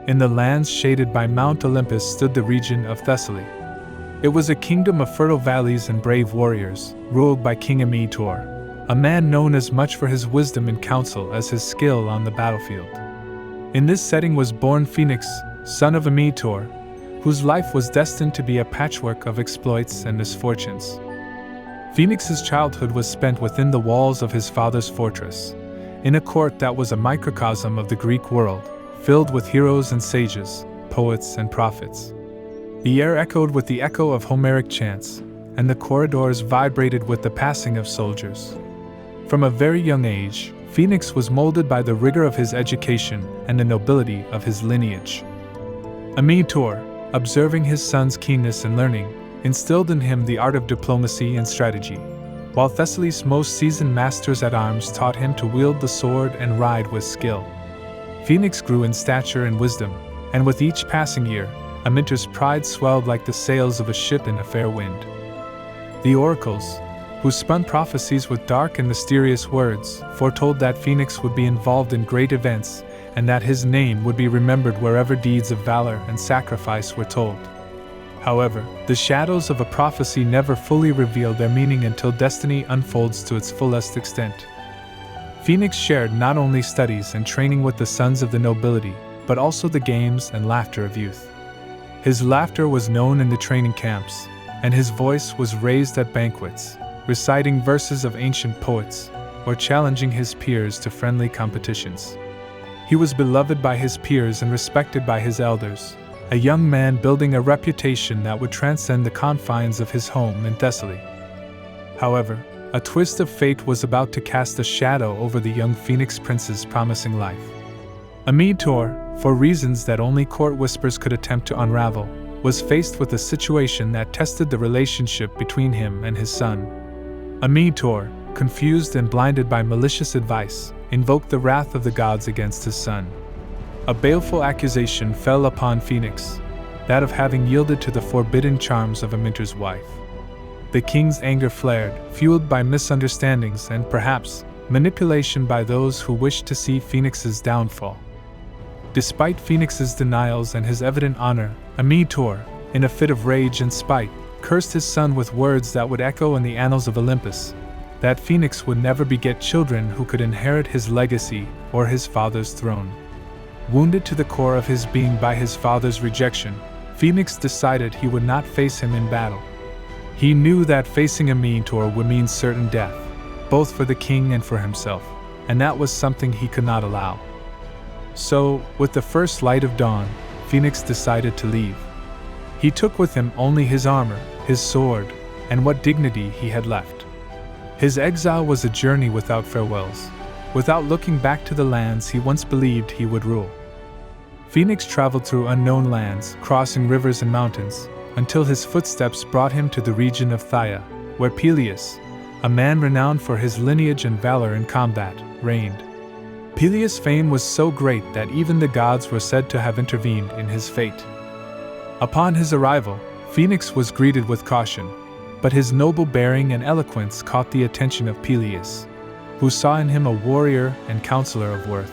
In the lands shaded by Mount Olympus stood the region of Thessaly. It was a kingdom of fertile valleys and brave warriors, ruled by King Amyntor, a man known as much for his wisdom in council as his skill on the battlefield. In this setting was born Phoenix, son of Amyntor, whose life was destined to be a patchwork of exploits and misfortunes. Phoenix's childhood was spent within the walls of his father's fortress, in a court that was a microcosm of the Greek world, filled with heroes and sages, poets and prophets. The air echoed with the echo of Homeric chants, and the corridors vibrated with the passing of soldiers. From a very young age, Phoenix was molded by the rigor of his education and the nobility of his lineage. Amyntor, observing his son's keenness in learning, instilled in him the art of diplomacy and strategy, while Thessaly's most seasoned masters at arms taught him to wield the sword and ride with skill. Phoenix grew in stature and wisdom, and with each passing year, Amyntor's pride swelled like the sails of a ship in a fair wind. The oracles, who spun prophecies with dark and mysterious words, foretold that Phoenix would be involved in great events, and that his name would be remembered wherever deeds of valor and sacrifice were told. However, the shadows of a prophecy never fully reveal their meaning until destiny unfolds to its fullest extent. Phoenix shared not only studies and training with the sons of the nobility, but also the games and laughter of youth. His laughter was known in the training camps, and his voice was raised at banquets, reciting verses of ancient poets, or challenging his peers to friendly competitions. He was beloved by his peers and respected by his elders, a young man building a reputation that would transcend the confines of his home in Thessaly. However, a twist of fate was about to cast a shadow over the young Phoenix prince's promising life. Amyntor, for reasons that only court whispers could attempt to unravel, was faced with a situation that tested the relationship between him and his son. Amyntor, confused and blinded by malicious advice, invoked the wrath of the gods against his son. A baleful accusation fell upon Phoenix, that of having yielded to the forbidden charms of Amyntor's wife. The king's anger flared, fueled by misunderstandings and, perhaps, manipulation by those who wished to see Phoenix's downfall. Despite Phoenix's denials and his evident honor, Amyntor, in a fit of rage and spite, cursed his son with words that would echo in the annals of Olympus, that Phoenix would never beget children who could inherit his legacy or his father's throne. Wounded to the core of his being by his father's rejection, Phoenix decided he would not face him in battle. He knew that facing Amyntor would mean certain death, both for the king and for himself, and that was something he could not allow. So, with the first light of dawn, Phoenix decided to leave. He took with him only his armor, his sword, and what dignity he had left. His exile was a journey without farewells, without looking back to the lands he once believed he would rule. Phoenix traveled through unknown lands, crossing rivers and mountains, until his footsteps brought him to the region of Phthia, where Peleus, a man renowned for his lineage and valor in combat, reigned. Peleus' fame was so great that even the gods were said to have intervened in his fate. Upon his arrival, Phoenix was greeted with caution, but his noble bearing and eloquence caught the attention of Peleus, who saw in him a warrior and counselor of worth.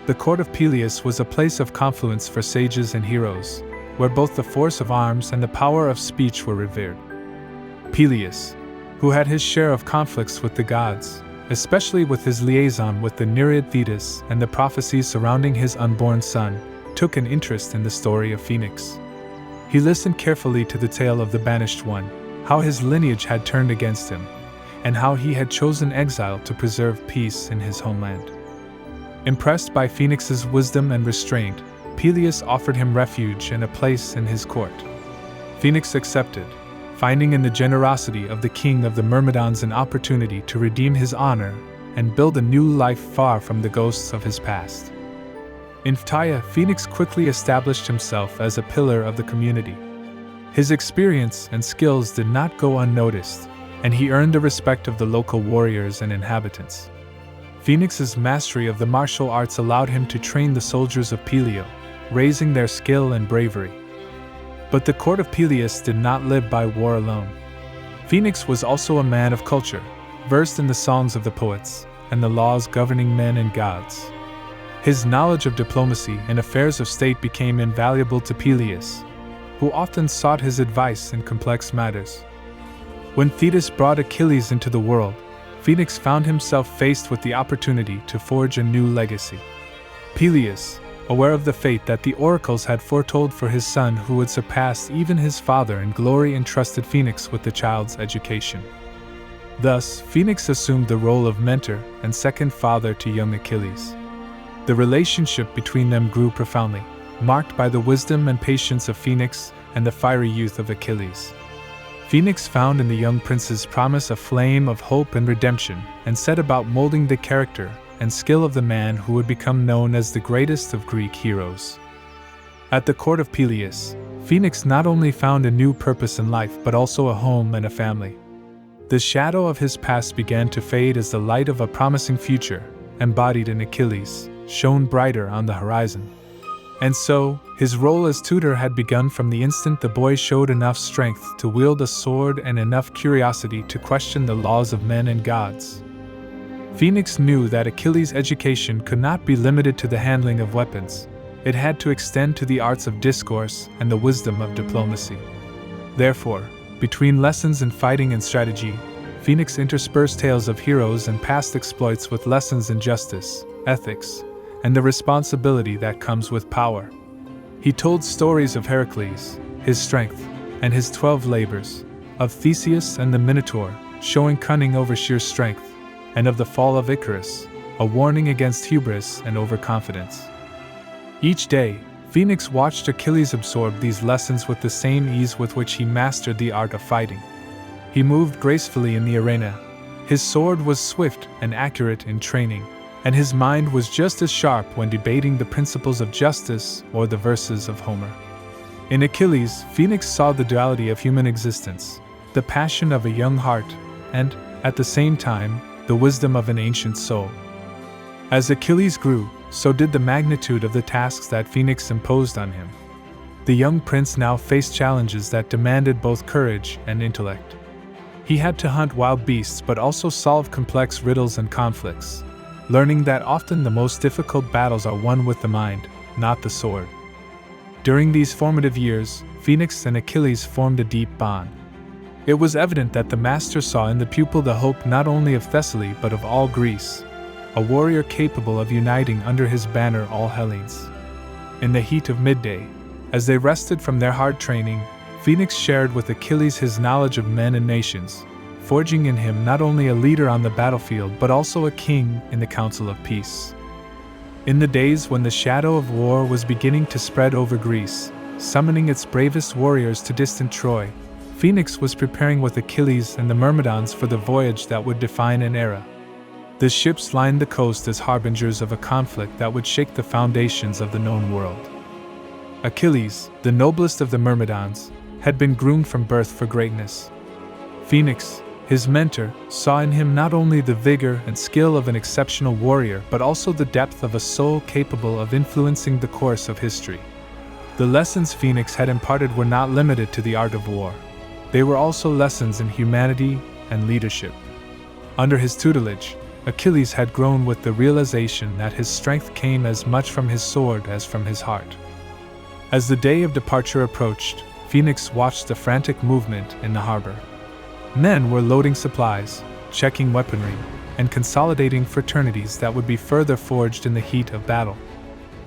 The court of Peleus was a place of confluence for sages and heroes, where both the force of arms and the power of speech were revered. Peleus, who had his share of conflicts with the gods, especially with his liaison with the Nereid Thetis and the prophecies surrounding his unborn son, took an interest in the story of Phoenix. He listened carefully to the tale of the banished one, how his lineage had turned against him, and how he had chosen exile to preserve peace in his homeland. Impressed by Phoenix's wisdom and restraint, Peleus offered him refuge and a place in his court. Phoenix accepted, finding in the generosity of the king of the Myrmidons an opportunity to redeem his honor and build a new life far from the ghosts of his past. In Phthia, Phoenix quickly established himself as a pillar of the community. His experience and skills did not go unnoticed, and he earned the respect of the local warriors and inhabitants. Phoenix's mastery of the martial arts allowed him to train the soldiers of Peleo, raising their skill and bravery. But the court of Peleus did not live by war alone. Phoenix was also a man of culture, versed in the songs of the poets and the laws governing men and gods. His knowledge of diplomacy and affairs of state became invaluable to Peleus, who often sought his advice in complex matters. When Thetis brought Achilles into the world, Phoenix found himself faced with the opportunity to forge a new legacy. Peleus, aware of the fate that the oracles had foretold for his son who would surpass even his father in glory, entrusted Phoenix with the child's education. Thus, Phoenix assumed the role of mentor and second father to young Achilles. The relationship between them grew profoundly, marked by the wisdom and patience of Phoenix and the fiery youth of Achilles. Phoenix found in the young prince's promise a flame of hope and redemption, and set about molding the character and skill of the man who would become known as the greatest of Greek heroes. At the court of Peleus, Phoenix not only found a new purpose in life but also a home and a family. The shadow of his past began to fade as the light of a promising future, embodied in Achilles, shone brighter on the horizon. And so, his role as tutor had begun from the instant the boy showed enough strength to wield a sword and enough curiosity to question the laws of men and gods. Phoenix knew that Achilles' education could not be limited to the handling of weapons. It had to extend to the arts of discourse and the wisdom of diplomacy. Therefore, between lessons in fighting and strategy, Phoenix interspersed tales of heroes and past exploits with lessons in justice, ethics, and the responsibility that comes with power. He told stories of Heracles, his strength, and his 12 labors, of Theseus and the Minotaur, showing cunning over sheer strength, and of the fall of Icarus, a warning against hubris and overconfidence. Each day, Phoenix watched Achilles absorb these lessons with the same ease with which he mastered the art of fighting. He moved gracefully in the arena. His sword was swift and accurate in training, and his mind was just as sharp when debating the principles of justice or the verses of Homer. In Achilles, Phoenix saw the duality of human existence, the passion of a young heart, and, at the same time, the wisdom of an ancient soul. As Achilles grew, so did the magnitude of the tasks that Phoenix imposed on him. The young prince now faced challenges that demanded both courage and intellect. He had to hunt wild beasts but also solve complex riddles and conflicts, learning that often the most difficult battles are won with the mind, not the sword. During these formative years, Phoenix and Achilles formed a deep bond. It was evident that the master saw in the pupil the hope not only of Thessaly but of all Greece, a warrior capable of uniting under his banner all Hellenes. In the heat of midday, as they rested from their hard training, Phoenix shared with Achilles his knowledge of men and nations, forging in him not only a leader on the battlefield but also a king in the council of peace. In the days when the shadow of war was beginning to spread over Greece, summoning its bravest warriors to distant Troy, Phoenix was preparing with Achilles and the Myrmidons for the voyage that would define an era. The ships lined the coast as harbingers of a conflict that would shake the foundations of the known world. Achilles, the noblest of the Myrmidons, had been groomed from birth for greatness. Phoenix, his mentor, saw in him not only the vigor and skill of an exceptional warrior but also the depth of a soul capable of influencing the course of history. The lessons Phoenix had imparted were not limited to the art of war. They were also lessons in humanity and leadership. Under his tutelage, Achilles had grown with the realization that his strength came as much from his sword as from his heart. As the day of departure approached, Phoenix watched the frantic movement in the harbor. Men were loading supplies, checking weaponry, and consolidating fraternities that would be further forged in the heat of battle.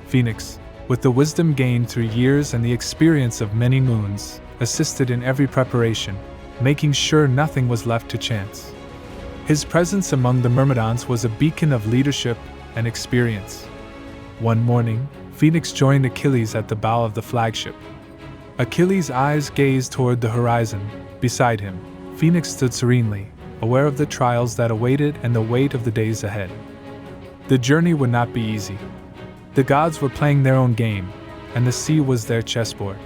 Phoenix, with the wisdom gained through years and the experience of many moons, assisted in every preparation, making sure nothing was left to chance. His presence among the Myrmidons was a beacon of leadership and experience. One morning, Phoenix joined Achilles at the bow of the flagship. Achilles' eyes gazed toward the horizon. Beside him, Phoenix stood serenely, aware of the trials that awaited and the weight of the days ahead. The journey would not be easy. The gods were playing their own game, and the sea was their chessboard.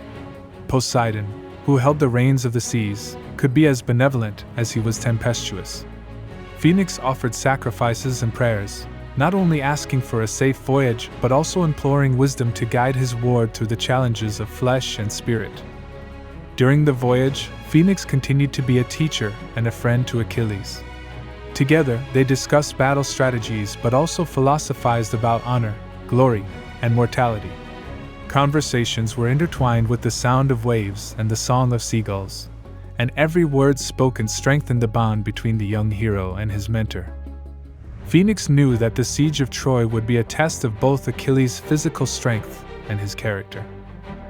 Poseidon, who held the reins of the seas, could be as benevolent as he was tempestuous. Phoenix offered sacrifices and prayers, not only asking for a safe voyage but also imploring wisdom to guide his ward through the challenges of flesh and spirit. During the voyage, Phoenix continued to be a teacher and a friend to Achilles. Together, they discussed battle strategies but also philosophized about honor, glory, and mortality. Conversations were intertwined with the sound of waves and the song of seagulls, and every word spoken strengthened the bond between the young hero and his mentor. Phoenix knew that the siege of Troy would be a test of both Achilles' physical strength and his character.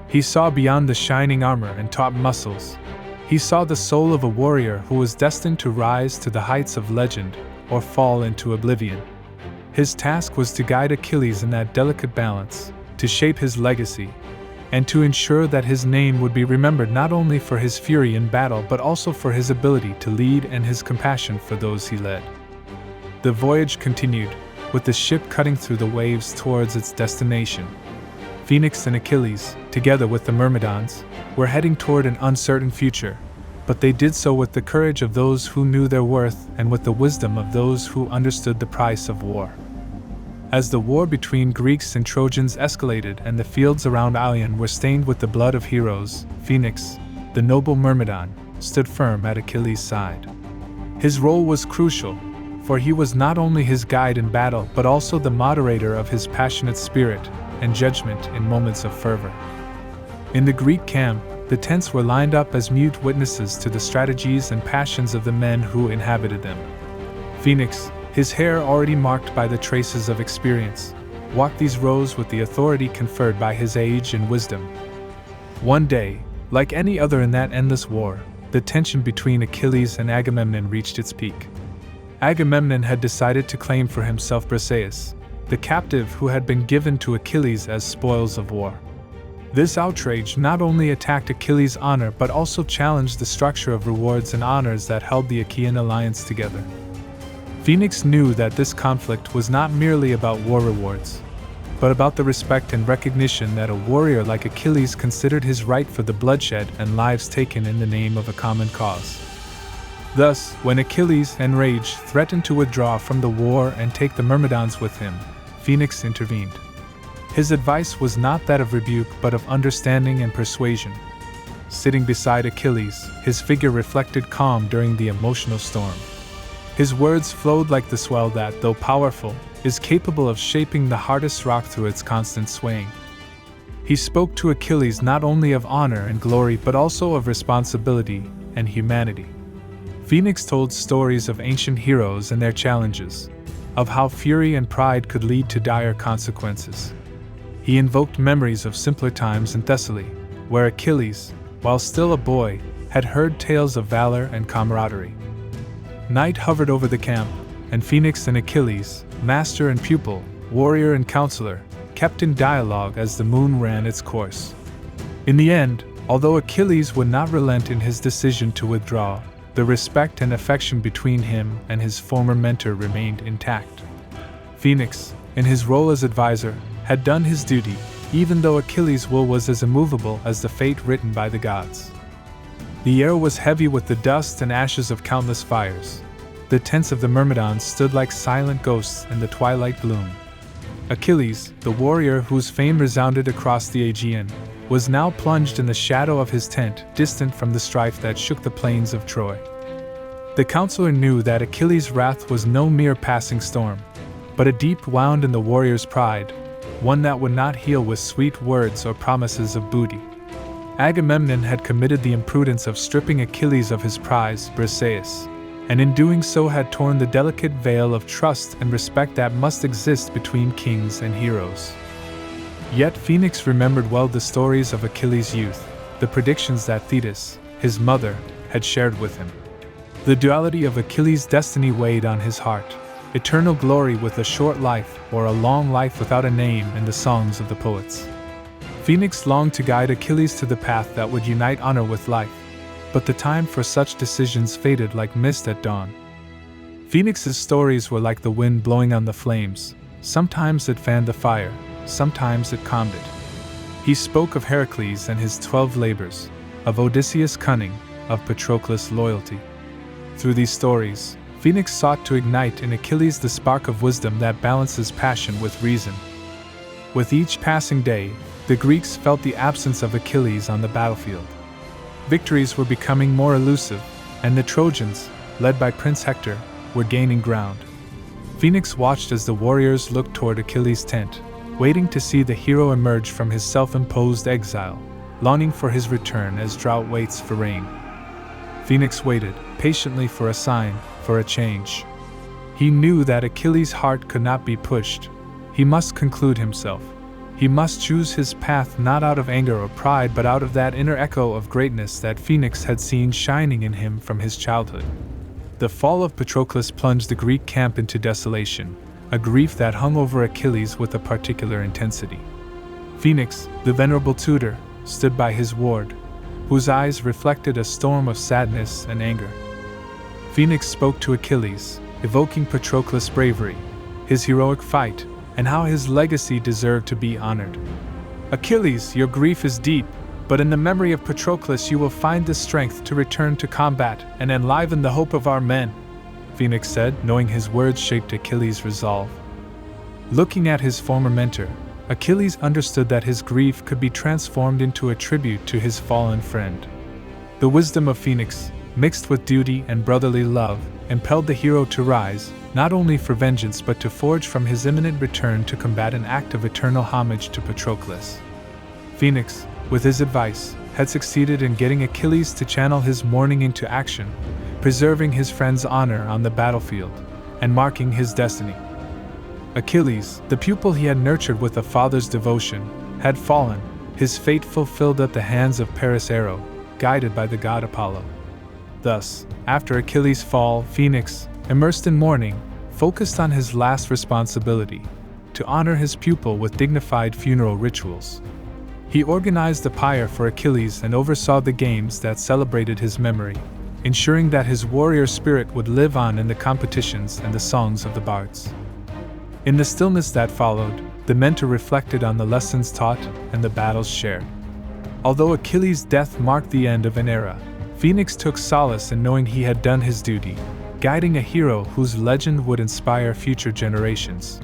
He saw beyond the shining armor and taut muscles. He saw the soul of a warrior who was destined to rise to the heights of legend or fall into oblivion. His task was to guide Achilles in that delicate balance, to shape his legacy, and to ensure that his name would be remembered not only for his fury in battle but also for his ability to lead and his compassion for those he led. The voyage continued, with the ship cutting through the waves towards its destination. Phoenix and Achilles, together with the Myrmidons, were heading toward an uncertain future, but they did so with the courage of those who knew their worth and with the wisdom of those who understood the price of war. As the war between Greeks and Trojans escalated and the fields around Iliad were stained with the blood of heroes, Phoenix, the noble Myrmidon, stood firm at Achilles' side. His role was crucial, for he was not only his guide in battle but also the moderator of his passionate spirit and judgment in moments of fervor. In the Greek camp, the tents were lined up as mute witnesses to the strategies and passions of the men who inhabited them. Phoenix, his hair already marked by the traces of experience, walked these rows with the authority conferred by his age and wisdom. One day, like any other in that endless war, the tension between Achilles and Agamemnon reached its peak. Agamemnon had decided to claim for himself Briseis, the captive who had been given to Achilles as spoils of war. This outrage not only attacked Achilles' honor but also challenged the structure of rewards and honors that held the Achaean alliance together. Phoenix knew that this conflict was not merely about war rewards, but about the respect and recognition that a warrior like Achilles considered his right for the bloodshed and lives taken in the name of a common cause. Thus, when Achilles, enraged, threatened to withdraw from the war and take the Myrmidons with him, Phoenix intervened. His advice was not that of rebuke but of understanding and persuasion. Sitting beside Achilles, his figure reflected calm during the emotional storm. His words flowed like the swell that, though powerful, is capable of shaping the hardest rock through its constant swaying. He spoke to Achilles not only of honor and glory but also of responsibility and humanity. Phoenix told stories of ancient heroes and their challenges, of how fury and pride could lead to dire consequences. He invoked memories of simpler times in Thessaly, where Achilles, while still a boy, had heard tales of valor and camaraderie. Night hovered over the camp, and Phoenix and Achilles, master and pupil, warrior and counselor, kept in dialogue as the moon ran its course. In the end, although Achilles would not relent in his decision to withdraw, the respect and affection between him and his former mentor remained intact. Phoenix, in his role as advisor, had done his duty, even though Achilles' will was as immovable as the fate written by the gods. The air was heavy with the dust and ashes of countless fires. The tents of the Myrmidons stood like silent ghosts in the twilight gloom. Achilles, the warrior whose fame resounded across the Aegean, was now plunged in the shadow of his tent, distant from the strife that shook the plains of Troy. The counselor knew that Achilles' wrath was no mere passing storm, but a deep wound in the warrior's pride, one that would not heal with sweet words or promises of booty. Agamemnon had committed the imprudence of stripping Achilles of his prize, Briseis, and in doing so had torn the delicate veil of trust and respect that must exist between kings and heroes. Yet Phoenix remembered well the stories of Achilles' youth, the predictions that Thetis, his mother, had shared with him. The duality of Achilles' destiny weighed on his heart: eternal glory with a short life, or a long life without a name in the songs of the poets. Phoenix longed to guide Achilles to the path that would unite honor with life, but the time for such decisions faded like mist at dawn. Phoenix's stories were like the wind blowing on the flames. Sometimes it fanned the fire, sometimes it calmed it. He spoke of Heracles and his 12 labors, of Odysseus' cunning, of Patroclus' loyalty. Through these stories, Phoenix sought to ignite in Achilles the spark of wisdom that balances passion with reason. With each passing day, the Greeks felt the absence of Achilles on the battlefield. Victories were becoming more elusive, and the Trojans, led by Prince Hector, were gaining ground. Phoenix watched as the warriors looked toward Achilles' tent, waiting to see the hero emerge from his self-imposed exile, longing for his return as drought waits for rain. Phoenix waited patiently for a sign, for a change. He knew that Achilles' heart could not be pushed. He must conclude himself. He must choose his path not out of anger or pride but out of that inner echo of greatness that Phoenix had seen shining in him from his childhood. The fall of Patroclus plunged the Greek camp into desolation, a grief that hung over Achilles with a particular intensity. Phoenix, the venerable tutor, stood by his ward, whose eyes reflected a storm of sadness and anger. Phoenix spoke to Achilles, evoking Patroclus' bravery, his heroic fight, and how his legacy deserved to be honored. Achilles, your grief is deep, but in the memory of Patroclus you will find the strength to return to combat and enliven the hope of our men, Phoenix said, knowing his words shaped Achilles' resolve. Looking at his former mentor, Achilles understood that his grief could be transformed into a tribute to his fallen friend. The wisdom of Phoenix, mixed with duty and brotherly love, impelled the hero to rise, not only for vengeance but to forge from his imminent return to combat an act of eternal homage to Patroclus. Phoenix, with his advice, had succeeded in getting Achilles to channel his mourning into action, preserving his friend's honor on the battlefield, and marking his destiny. Achilles, the pupil he had nurtured with a father's devotion, had fallen, his fate fulfilled at the hands of Paris' arrow, guided by the god Apollo. Thus, after Achilles' fall, Phoenix, immersed in mourning, focused on his last responsibility, to honor his pupil with dignified funeral rituals. He organized a pyre for Achilles and oversaw the games that celebrated his memory, ensuring that his warrior spirit would live on in the competitions and the songs of the bards. In the stillness that followed, the mentor reflected on the lessons taught and the battles shared. Although Achilles' death marked the end of an era, Phoenix took solace in knowing he had done his duty, guiding a hero whose legend would inspire future generations.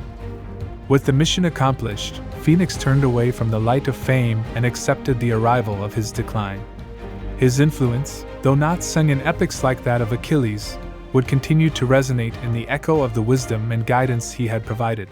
With the mission accomplished, Phoenix turned away from the light of fame and accepted the arrival of his decline. His influence, though not sung in epics like that of Achilles, would continue to resonate in the echo of the wisdom and guidance he had provided.